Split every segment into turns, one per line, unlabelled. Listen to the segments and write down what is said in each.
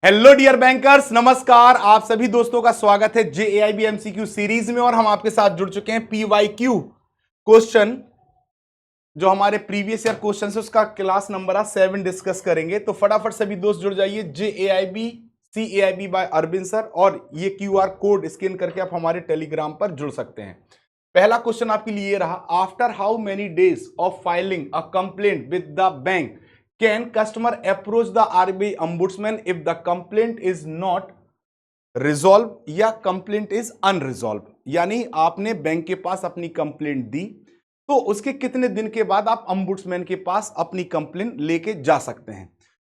Hello dear bankers, नमस्कार। आप सभी दोस्तों का स्वागत है जेएआईबी एमसीक्यू सीरीज में। और हम आपके साथ जुड़ चुके हैं पीवाईक्यू क्वेश्चन, जो हमारे प्रीवियस ईयर क्वेश्चन है उसका क्लास नंबर 7 डिस्कस करेंगे। तो फटाफट सभी दोस्त जुड़ जाइए। जेएआईबी CAIB बाय अरविंद सर, और ये QR कोड स्कैन करके आप हमारे टेलीग्राम पर जुड़ सकते हैं। पहला क्वेश्चन आपके लिए रहा, after how many days of filing a complaint with the bank can customer approach the RBI ombudsman if the complaint is not resolve या कंप्लेंट इज अनरिजॉल्व। यानी आपने बैंक के पास अपनी कंप्लेंट दी, तो उसके कितने दिन के बाद आप ombudsman के पास अपनी कंप्लेंट लेके जा सकते हैं।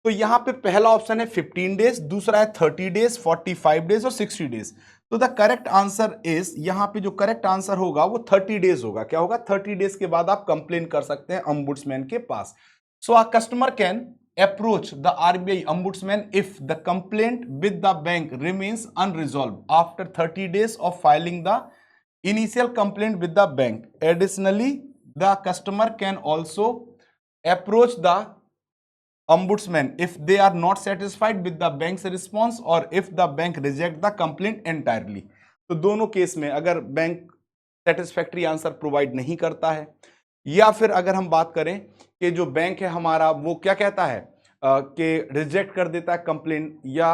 तो यहां पे पहला ऑप्शन है 15 डेज, दूसरा है 30 डेज, 45 डेज और 60 डेज। तो द करेक्ट आंसर इज, यहां पे जो करेक्ट आंसर होगा वो 30 डेज होगा। क्या होगा? 30 डेज के बाद आप कंप्लेंट कर सकते हैं ombudsman के पास। So a customer can approach the RBI ombudsman if the complaint with the bank remains unresolved after 30 days of filing the initial complaint with the bank. Additionally, the customer can also approach the ombudsman if they are not satisfied with the bank's response or if the bank reject the complaint entirely. तो दोनों case में अगर bank satisfactory answer provide नहीं करता है, या फिर अगर हम बात करें कि जो बैंक है हमारा वो क्या कहता है कि रिजेक्ट कर देता है कंप्लेन, या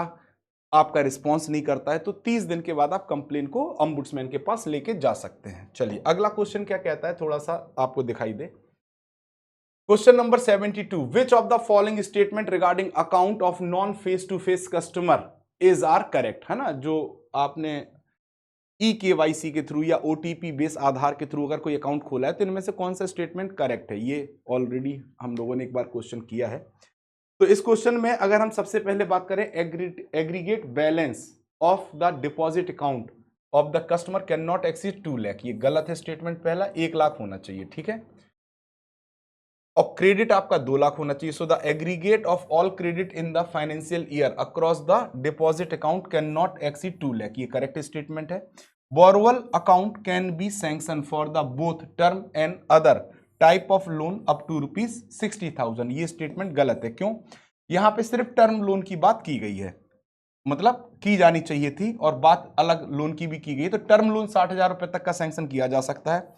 आपका रिस्पांस नहीं करता है, तो 30 दिन के बाद आप कंप्लेन को ombudsman के पास लेके जा सकते हैं। चलिए अगला क्वेश्चन क्या कहता है, थोड़ा सा आपको दिखाई दे। Question number 72, which of the following statement regarding account of non face to face customer is are correct. है ना, जो आपने EKYC के थ्रू या OTP बेस आधार के थ्रू अगर कोई अकाउंट खोला है, तो इनमें से कौन सा स्टेटमेंट करेक्ट है। ये ऑलरेडी हम लोगों ने एक बार क्वेश्चन किया है। तो इस क्वेश्चन में अगर हम सबसे पहले बात करें, aggregate balance of the deposit account of the customer can not exceed 2 lakh, ये गलत है स्टेटमेंट। पहला 1 लाख होना चाहिए, ठीक है, और क्रेडिट आपका 2 लाख होना चाहिए। So the aggregate of all credit in the financial year across the deposit account can not exceed 2 lakh, ये करेक्ट स्टेटमेंट है। Borrowal account can be sanction for the both term and other type of loan up to ₹60,000, ये statement गलत है। क्यों? यहां पे सिर्फ term loan की बात की गई है, मतलब की जानी चाहिए थी, और बात अलग लोन की भी की गई है। तो टर्म लोन 60,000 रुपए तक का सैंक्शन किया जा सकता है।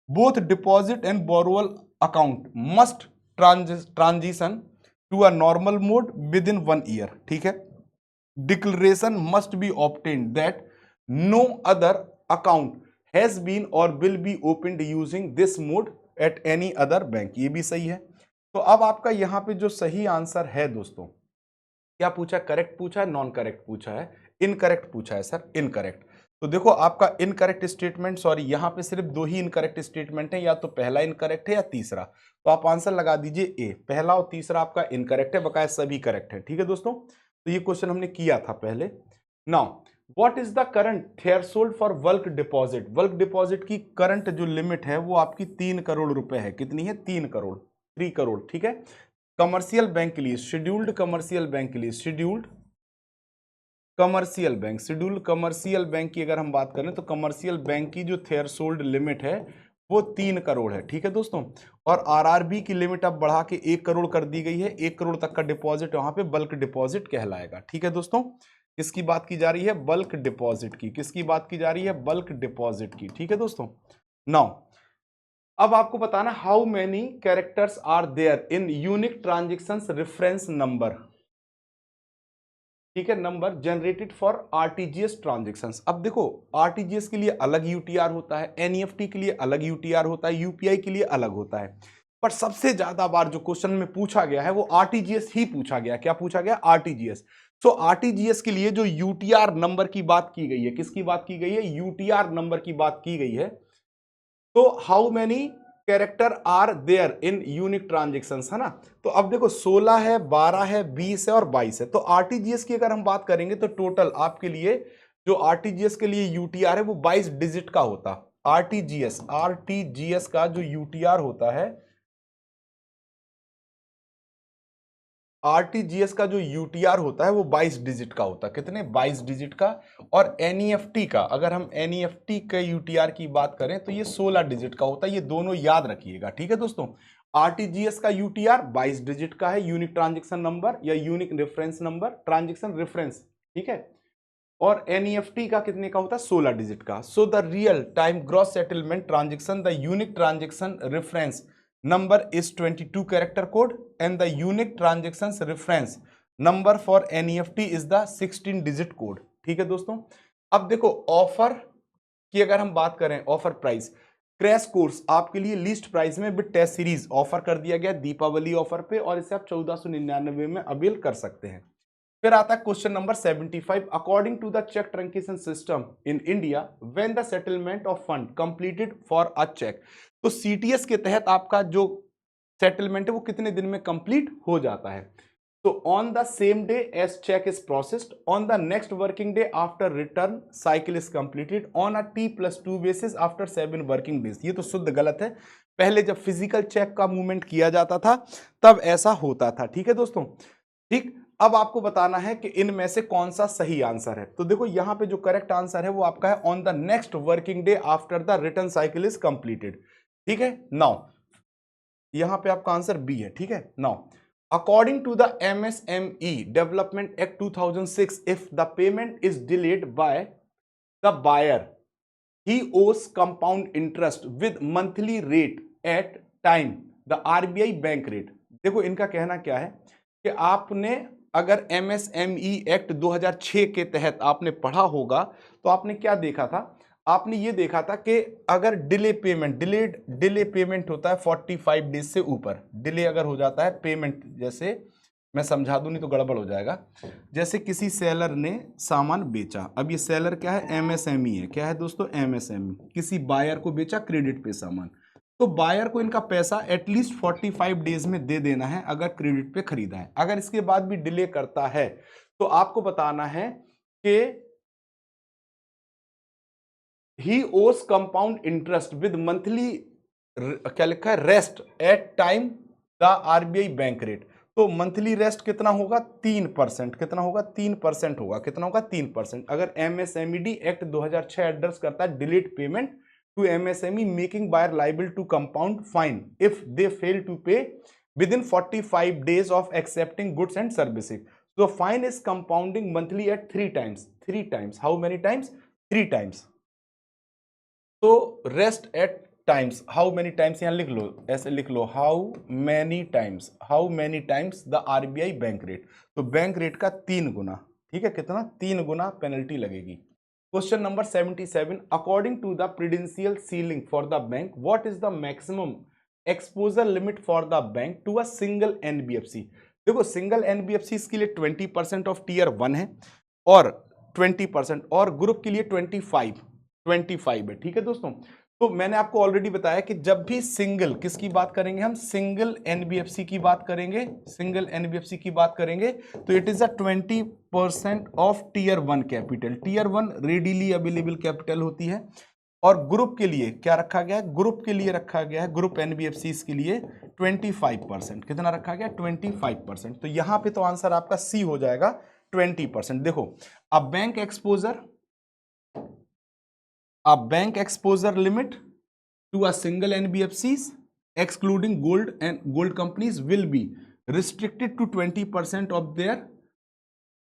Both deposit and borrowal account must transition to a normal mode within 1 year, ठीक है। Declaration must be obtained that no other account has been और will be opened using this mode at any other bank, ये भी सही है। तो अब आपका यहां पे जो सही आंसर है दोस्तों, क्या पूछा? करेक्ट पूछा है, नॉन करेक्ट पूछा है, इनकरेक्ट पूछा है सर, इनकरेक्ट। तो देखो आपका इनकरेक्ट स्टेटमेंट, सॉरी यहां पे सिर्फ 2 ही इनकरेक्ट स्टेटमेंट है, या तो पहला इनकरेक्ट है या तीसरा। तो आप आंसर लगा दीजिए ए, पहला और तीसरा आपका इनकरेक्ट है, बकाया सभी करेक्ट है, ठीक है दोस्तों। तो ये क्वेश्चन हमने किया था पहले। Now what is the current threshold for bulk deposit. Bulk deposit की करंट जो लिमिट है वो आपकी 3 करोड़ रुपए है। कितनी है? 3 करोड़, 3 करोड़, ठीक है। कमर्शियल बैंक के लिए, शेड्यूल्ड कमर्शियल बैंक के लिए, scheduled commercial bank, scheduled commercial bank की अगर हम बात करें, तो कमर्शियल बैंक की जो थ्रेशोल्ड लिमिट है वो 3 करोड़ है, ठीक है दोस्तों। और RRB की लिमिट अब बढ़ा के 1 करोड़ कर दी गई है। 1 करोड़ तक का डिपॉजिट वहां पे बल्क डिपॉजिट कहलाएगा, ठीक है दोस्तों। किसकी बात की जा रही है? बल्क डिपॉजिट की। किसकी बात की जा रही है? बल्क डिपॉजिट की, ठीक है दोस्तों। नाउ अब आपको बताना, how many characters are there in unique transactions reference number, ठीक है, number generated for RTGS transactions. अब देखो आरटीजीएस के लिए अलग यूटीआर होता है, एनईएफटी के लिए अलग यूटीआर होता है, यूपीआई के लिए अलग होता है। पर सबसे ज्यादा बार जो क्वेश्चन में पूछा गया है वो आरटीजीएस ही पूछा गया। क्या पूछा गया? आरटीजीएस। सो आरटीजीएस के लिए जो यूटीआर नंबर की बात की गई है, किसकी बात की गई है? यूटीआर नंबर की बात की गई है। तो how many character are there in unique transactions, है ना। तो अब देखो 16 है, 12 है, 20 है और 22 है। तो आरटीजीएस की अगर हम बात करेंगे तो टोटल आपके लिए जो आरटीजीएस के लिए यूटीआर है वो 22 डिजिट का होता। आरटीजीएस का जो यूटीआर होता है आरटीजीएस का जो यूटीआर होता है वो 22 डिजिट का होता है। कितने? 22 डिजिट का। और एनईएफटी का, अगर हम एनईएफटी के यूटीआर की बात करें तो ये 16 डिजिट का होता है। ये दोनों याद रखिएगा, ठीक है दोस्तों। आरटीजीएस का यूटीआर 22 डिजिट का है, यूनिक ट्रांजेक्शन नंबर या unique reference number, transaction reference, ठीक है। और एनईएफटी का कितने का होता है? 16 डिजिट का। So the real time gross settlement transaction, the unique transaction reference number is 22 character code and the unique transactions reference number for NEFT is the 16 digit code, ठीक है दोस्तों। अब देखो ऑफर की अगर हम बात करें, ऑफर प्राइस, क्रैश कोर्स आपके लिए लीस्ट प्राइस में विद टेस्ट सीरीज ऑफर कर दिया गया दीपावली ऑफर पे, और इसे आप 1499 में अवेल कर सकते हैं। फिर आता है question number 75, according to the cheque truncation system in India when the settlement of fund completed for a cheque, तो सीटीएस के तहत आपका जो सेटलमेंट है वो कितने दिन में कंप्लीट हो जाता है? तो on the same day as cheque is processed, on the next working day after return cycle is completed, on a T+2 basis after 7 working days. ये तो शुद्ध गलत है। पहले जब फिजिकल चेक का मूवमेंट किया जाता था तब ऐसा होता था, ठीक है दोस्तों। ठीक, अब आपको बताना है कि इनमें से कौन सा सही आंसर है। तो देखो यहां पे जो करेक्ट आंसर है वो आपका है on the next working day after the return cycle is completed, ठीक है। नाउ यहां पे आपका आंसर बी है, ठीक है। Now according to the MSME development act 2006, if the payment is delayed by the buyer he owes compound interest with monthly rate at time the RBI bank rate. देखो इनका कहना क्या है कि आपने अगर MSME एक्ट 2006 के तहत आपने पढ़ा होगा तो आपने क्या देखा था? आपने ये देखा था कि अगर डिले पेमेंट होता है 45 डेज से ऊपर, डिले अगर हो जाता है पेमेंट, जैसे मैं समझा दूं नहीं तो गड़बड़ हो जाएगा। जैसे किसी सेलर ने सामान बेचा, अब ये सेलर क्या है? MSME है। क्या है दोस्तों? MSME। किसी बायर को बेचा क्रेडिट पे सामान, तो बायर को इनका पैसा एटलीस्ट 45 डेज में दे देना है अगर क्रेडिट पे खरीदा है। अगर इसके बाद भी डिले करता है तो आपको बताना है कि ही owes compound interest with monthly, क्या लिखा है? Rest at time the RBI bank रेट। तो मंथली रेस्ट कितना होगा? 3%। कितना होगा? 3% होगा। कितना होगा? 3%। अगर MSMED एक्ट 2006 एड्रेस करता है delete payment to MSME making buyer liable to compound fine if they fail to pay within 45 days of accepting goods and services. So fine is compounding monthly at 3 times. 3 times. How many times? 3 times. तो rest at times. How many times? यहाँ लिख लो, ऐसे लिख लो, how many times. How many times the RBI bank रेट? तो bank rate का 3 गुना, ठीक है। कितना? 3 गुना पेनल्टी लगेगी। Question number 77, according to the prudential ceiling for the bank, what is the maximum exposure limit for the bank to a single NBFC? देखो सिंगल एनबीएफसी के लिए 20% ऑफ टीयर 1 है और 20%, और ग्रुप के लिए 25 है, ठीक है दोस्तों। तो मैंने आपको ऑलरेडी बताया कि जब भी सिंगल, किसकी बात करेंगे हम? सिंगल एनबीएफसी की बात करेंगे। सिंगल एनबीएफसी की बात करेंगे तो it is a 20% of tier 1 capital. Tier 1 readily available capital होती है। और ग्रुप के लिए क्या रखा गया है? ग्रुप के लिए रखा गया है, ग्रुप एनबीएफसी के लिए 25%। कितना रखा गया? 25%। तो यहां पे तो आंसर आपका सी हो जाएगा, 20%। देखो अब bank exposure limit to a single NBFCs excluding gold companies will be restricted to 20% of their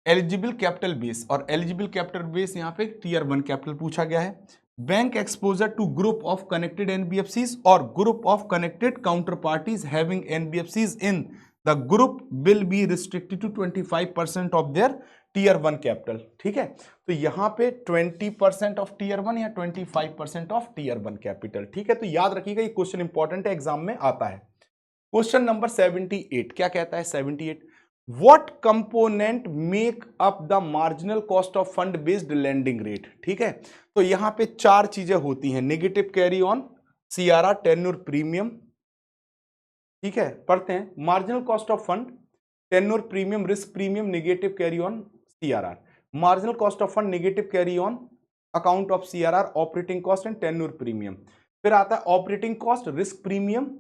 eligible capital base, और eligible capital base यहाँ पे tier 1 capital पूछा गया है। Bank exposure to group of connected NBFCs और group of connected counter parties having NBFCs in the group will be restricted to 25% of their tier 1 capital, ठीक है। तो यहां पे 20% ऑफ टीयर 1 या 25% ऑफ टीयर 1 कैपिटल, ठीक है। तो याद रखिएगा, ये क्वेश्चन इंपॉर्टेंट है, एग्जाम में आता है। क्वेश्चन नंबर 78 क्या कहता है? 78, what component make up the marginal cost of fund based lending rate, ठीक है। तो यहां पे 4 चीजें होती हैं, negative carry on, CRR, tenure premium, ठीक है। पढ़ते हैं, marginal cost of fund, tenure premium, risk premium, negative carry on, CRR. Marginal cost of fund, negative carry on, account of CRR, operating cost and tenure premium. फिर आता है operating cost, risk premium,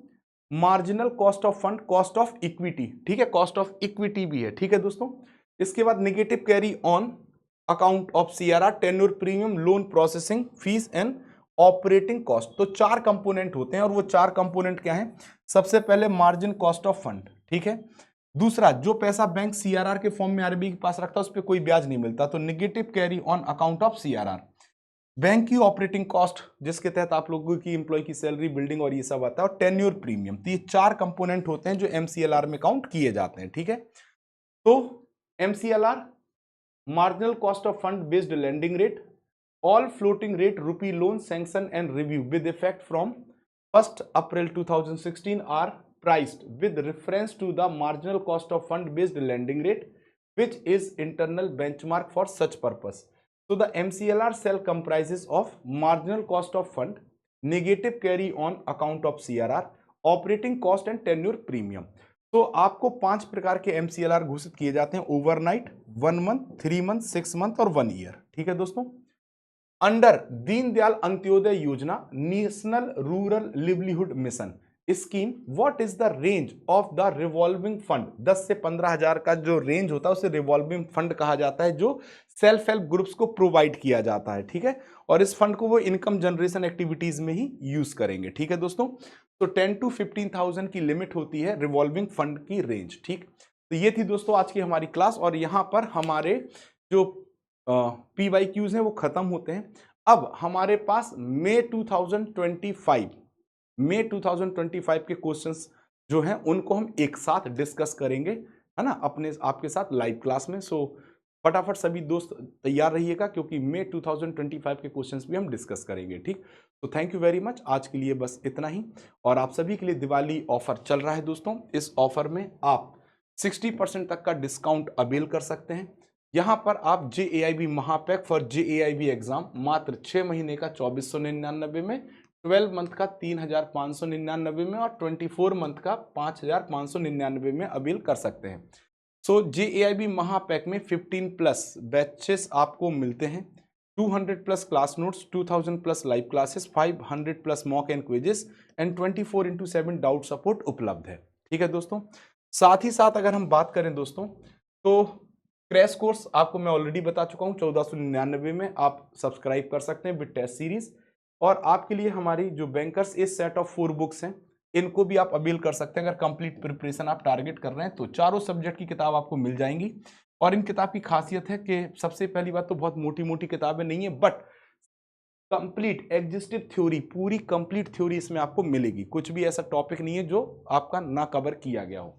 marginal cost of fund, cost of equity, ठीक है, cost of equity भी है, ठीक है दोस्तों। इसके बाद negative carry on account of CRR, tenure premium, loan processing fees and operating cost. तो 4 कंपोनेंट होते हैं और वो 4 कंपोनेंट क्या हैं? सबसे पहले मार्जिन कॉस्ट ऑफ फंड, ठीक है। दूसरा, जो पैसा बैंक सीआरआर के फॉर्म में आरबीआई के पास रखता है उस पर कोई ब्याज नहीं मिलता, तो negative carry on account of CRR. Bank की ऑपरेटिंग कॉस्ट, जिसके तहत आप लोगों की एम्प्लॉय की सैलरी, बिल्डिंग और ये सब आता है, और टेन्योर प्रीमियम। तो ये 4 कंपोनेंट होते हैं जो एमसीएलआर में काउंट किए जाते हैं, ठीक है। तो MCLR, marginal cost of fund based lending rate, all floating rate rupee loans sanction and review with effect from 1st April 2016 are priced with reference to the marginal cost of fund based lending rate, which is internal benchmark for such purpose. So the MCLR cell comprises of marginal cost of fund, negative carry on account of CRR, operating cost and tenure premium. तो आपको 5 प्रकार के MCLR घोषित किए जाते हैं: overnight, 1 month, 3 month, 6 month और 1 year, ठीक है दोस्तों। अंडर दीनदयाल अंत्योदय योजना, national rural livelihood mission scheme, what is the range of the revolving fund? 10 से 15,000 का जो रेंज होता है उसे रिवॉल्विंग फंड कहा जाता है, जो सेल्फ हेल्प ग्रुप्स को प्रोवाइड किया जाता है, ठीक है। और इस फंड को वो इनकम जनरेशन एक्टिविटीज में ही यूज करेंगे, ठीक है दोस्तों। तो 10 to 15,000 की लिमिट होती है रिवॉल्विंग फंड की रेंज, ठीक। तो ये थी दोस्तों आज की हमारी क्लास, और यहाँ पर हमारे जो PYQs हैं वो खत्म होते हैं। अब हमारे पास मई 2025 के क्वेश्चंस जो हैं उनको हम एक साथ डिस्कस करेंगे, है ना, आपके साथ लाइव क्लास में। सो फटाफट सभी दोस्त तैयार रहिएगा, क्योंकि मई 2025 के क्वेश्चंस भी हम डिस्कस करेंगे, ठीक। तो थैंक यू वेरी मच, आज के लिए बस इतना ही। और आप सभी के लिए दिवाली ऑफर चल रहा है दोस्तों। इस ऑफर में आप 60% तक का डिस्काउंट अवेल कर सकते हैं। यहां पर आप JAIB महापैक फॉर JAIB एग्जाम मात्र 6 महीने का 2499 में, 12 मंथ का 3599 में और 24 मंथ का 5599 में अवेल कर सकते हैं। सो JAIB महापैक में 15+ बैचेस आपको मिलते हैं, 200+ class notes, 2000+ live classes, 500+ mock and quizzes and 24/7 doubt support उपलब्ध है, ठीक है दोस्तों। साथ ही साथ अगर हम बात करें दोस्तों, तो क्रैश कोर्स आपको मैं ऑलरेडी बता चुका हूं, 1499 में आप सब्सक्राइब कर सकते हैं विद टेस्ट सीरीज। और आपके लिए हमारी जो बैंकर्स इस सेट ऑफ 4 बुक्स हैं इनको भी आप अवेल कर सकते हैं अगर कंप्लीट प्रिपरेशन आप टारगेट कर रहे हैं, तो चारों सब्जेक्ट की किताब आपको मिल जाएंगी। और इन किताब की खासियत है कि सबसे पहली बात तो बहुत मोटी मोटी किताबें नहीं है, बट कंप्लीट एग्जिस्टिव थ्योरी, पूरी कंप्लीट थ्योरी इसमें आपको मिलेगी। कुछ भी ऐसा टॉपिक नहीं है जो आपका ना कवर किया गया हो।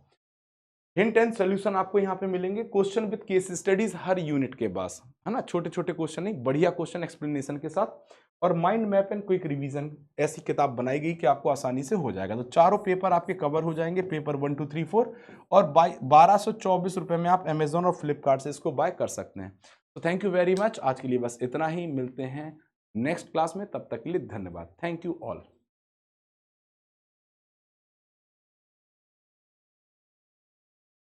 हिंट एंड सोल्यूशन आपको यहाँ पे मिलेंगे, question with case studies her unit के पास, है ना, छोटे छोटे क्वेश्चन नहीं, बढ़िया क्वेश्चन एक्सप्लेनेशन के साथ, और mind map and quick revision ऐसी किताब बनाई गई कि आपको आसानी से हो जाएगा। तो चारों पेपर आपके कवर हो जाएंगे, पेपर 1, 2, 3, 4, और 1224 रुपए में आप अमेजोन और फ्लिपकार्ट से इसको बाय कर सकते हैं। तो थैंक यू वेरी मच, आज के लिए बस इतना ही, मिलते हैं नेक्स्ट क्लास में, तब तक के लिए धन्यवाद, थैंक यू ऑल।